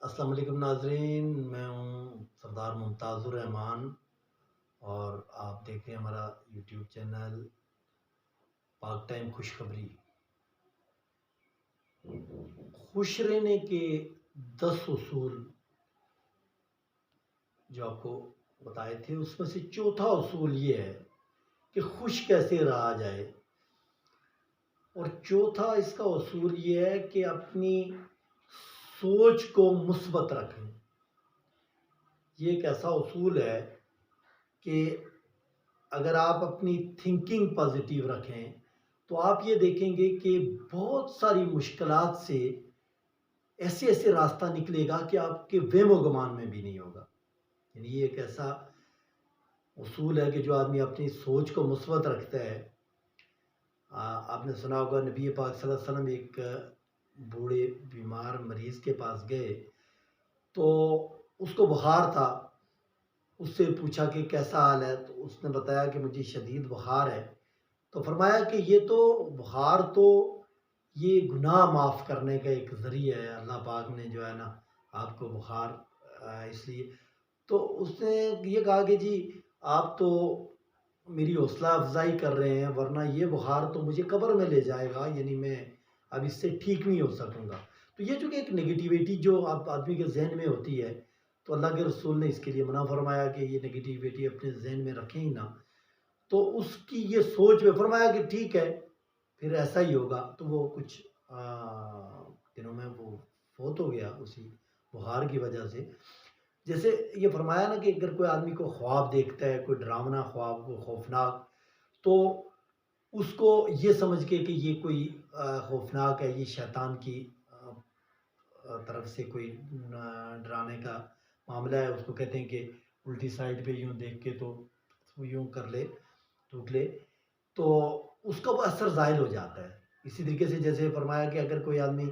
السلام علیکم ناظرین، میں ہوں سردار ممتاز الرحمان اور آپ دیکھ رہے ہیں ہمارا یوٹیوب چینل پاک ٹائم خوشخبری۔ خوش رہنے کے 10 اصول جو آپ کو بتائے تھے، اس میں سے چوتھا اصول یہ ہے کہ خوش کیسے رہا جائے، اور چوتھا اس کا اصول یہ ہے کہ اپنی سوچ کو مثبت رکھیں۔ یہ ایک ایسا اصول ہے کہ اگر آپ اپنی تھنکنگ پازیٹیو رکھیں تو آپ یہ دیکھیں گے کہ بہت ساری مشکلات سے ایسے راستہ نکلے گا کہ آپ کے وہم و گمان میں بھی نہیں ہوگا۔ یعنی یہ ایک ایسا اصول ہے کہ جو آدمی اپنی سوچ کو مثبت رکھتا ہے۔ آپ نے سنا ہوگا نبی پاک صلی اللہ علیہ وسلم ایک بوڑھے بیمار مریض کے پاس گئے تو اس کو بخار تھا۔ اس سے پوچھا کہ کیسا حال ہے، تو اس نے بتایا کہ مجھے شدید بخار ہے۔ تو فرمایا کہ یہ تو بخار تو یہ گناہ معاف کرنے کا ایک ذریعہ ہے، اللہ پاک نے جو ہے نا آپ کو بخار اس لیے۔ تو اس نے یہ کہا کہ جی آپ تو میری حوصلہ افزائی کر رہے ہیں، ورنہ یہ بخار تو مجھے قبر میں لے جائے گا، یعنی میں اب اس سے ٹھیک نہیں ہو سکوں گا۔ تو یہ جو کہ ایک نگیٹیویٹی جو آدمی کے ذہن میں ہوتی ہے، تو اللہ کے رسول نے اس کے لیے منع فرمایا کہ یہ نگیٹیویٹی اپنے ذہن میں رکھیں ہی نہ۔ تو اس کی یہ سوچ میں فرمایا کہ ٹھیک ہے پھر ایسا ہی ہوگا۔ تو وہ کچھ دنوں میں وہ فوت ہو گیا اسی بخار کی وجہ سے۔ جیسے یہ فرمایا نا کہ اگر کوئی آدمی کو خواب دیکھتا ہے، کوئی ڈراونا خواب، کوئی خوفناک، تو اس کو یہ سمجھ کے کہ یہ کوئی خوفناک ہے، یہ شیطان کی طرف سے کوئی ڈرانے کا معاملہ ہے، اس کو کہتے ہیں کہ الٹی سائڈ پہ یوں دیکھ کے تو یوں کر لے، ٹوٹ لے، تو اس کا وہ اثر ظاہر ہو جاتا ہے۔ اسی طریقے سے جیسے فرمایا کہ اگر کوئی آدمی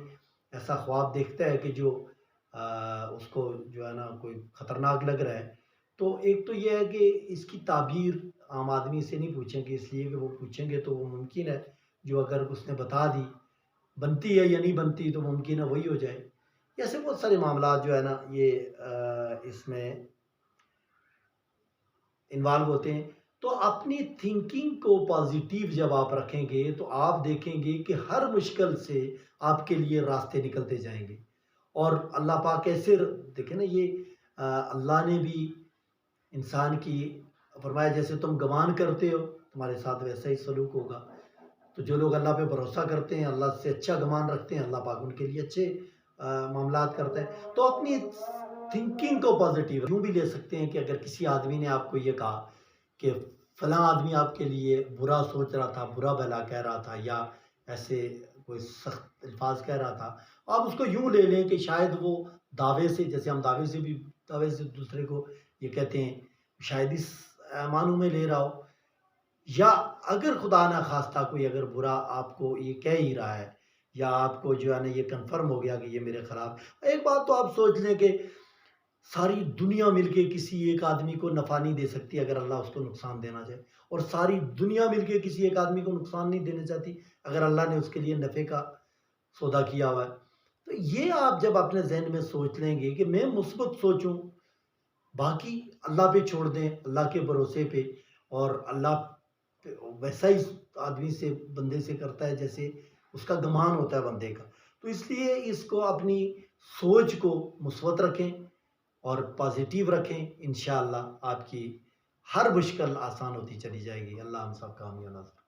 ایسا خواب دیکھتا ہے کہ جو اس کو جو ہے نا کوئی خطرناک لگ رہا ہے، تو ایک تو یہ ہے کہ اس کی تعبیر عام آدمی سے نہیں پوچھیں گے، اس لیے کہ وہ پوچھیں گے تو وہ ممکن ہے جو اگر اس نے بتا دی بنتی ہے یا نہیں بنتی تو ممکن ہے وہی ہو جائے۔ ایسے بہت سارے معاملات جو ہے نا یہ اس میں انوالو ہوتے ہیں۔ تو اپنی تھنکنگ کو پازیٹیو جب آپ رکھیں گے تو آپ دیکھیں گے کہ ہر مشکل سے آپ کے لیے راستے نکلتے جائیں گے۔ اور اللہ پاک کیسے دیکھیں نا، یہ اللہ نے بھی انسان کی فرمایا جیسے تم گمان کرتے ہو تمہارے ساتھ ویسا ہی سلوک ہوگا۔ تو جو لوگ اللہ پہ بھروسہ کرتے ہیں، اللہ سے اچھا گمان رکھتے ہیں، اللہ پاک ان کے لیے اچھے معاملات کرتا ہے۔ تو اپنی تھنکنگ کو پازیٹیو یوں بھی لے سکتے ہیں کہ اگر کسی آدمی نے آپ کو یہ کہا کہ فلاں آدمی آپ کے لیے برا سوچ رہا تھا، برا بھلا کہہ رہا تھا، یا ایسے کوئی سخت الفاظ کہہ رہا تھا، آپ اس کو یوں لے لیں کہ شاید وہ دعوے سے، جیسے ہم دعوے سے دوسرے کو یہ کہتے ہیں، شاید اس معنوں میں لے رہا ہو، یا اگر خدا نہ خواستہ کوئی اگر برا آپ کو یہ کہہ ہی رہا ہے، یا آپ کو جو ہے نا یہ کنفرم ہو گیا کہ یہ میرے خلاف، ایک بات تو آپ سوچ لیں کہ ساری دنیا مل کے کسی ایک آدمی کو نفع نہیں دے سکتی اگر اللہ اس کو نقصان دینا چاہے، اور ساری دنیا مل کے کسی ایک آدمی کو نقصان نہیں دینا چاہتی اگر اللہ نے اس کے لیے نفع کا سودا کیا ہوا ہے۔ تو یہ آپ جب اپنے ذہن میں سوچ لیں گے کہ میں مثبت سوچوں، باقی اللہ پہ چھوڑ دیں، اللہ کے بھروسے پہ، اور اللہ ویسا ہی آدمی سے بندے سے کرتا ہے جیسے اس کا گمان ہوتا ہے بندے کا۔ تو اس لیے اس کو اپنی سوچ کو مثبت رکھیں اور پازیٹیو رکھیں، انشاءاللہ آپ کی ہر مشکل آسان ہوتی چلی جائے گی۔ اللہ ہم سب کا حامی و ناصر۔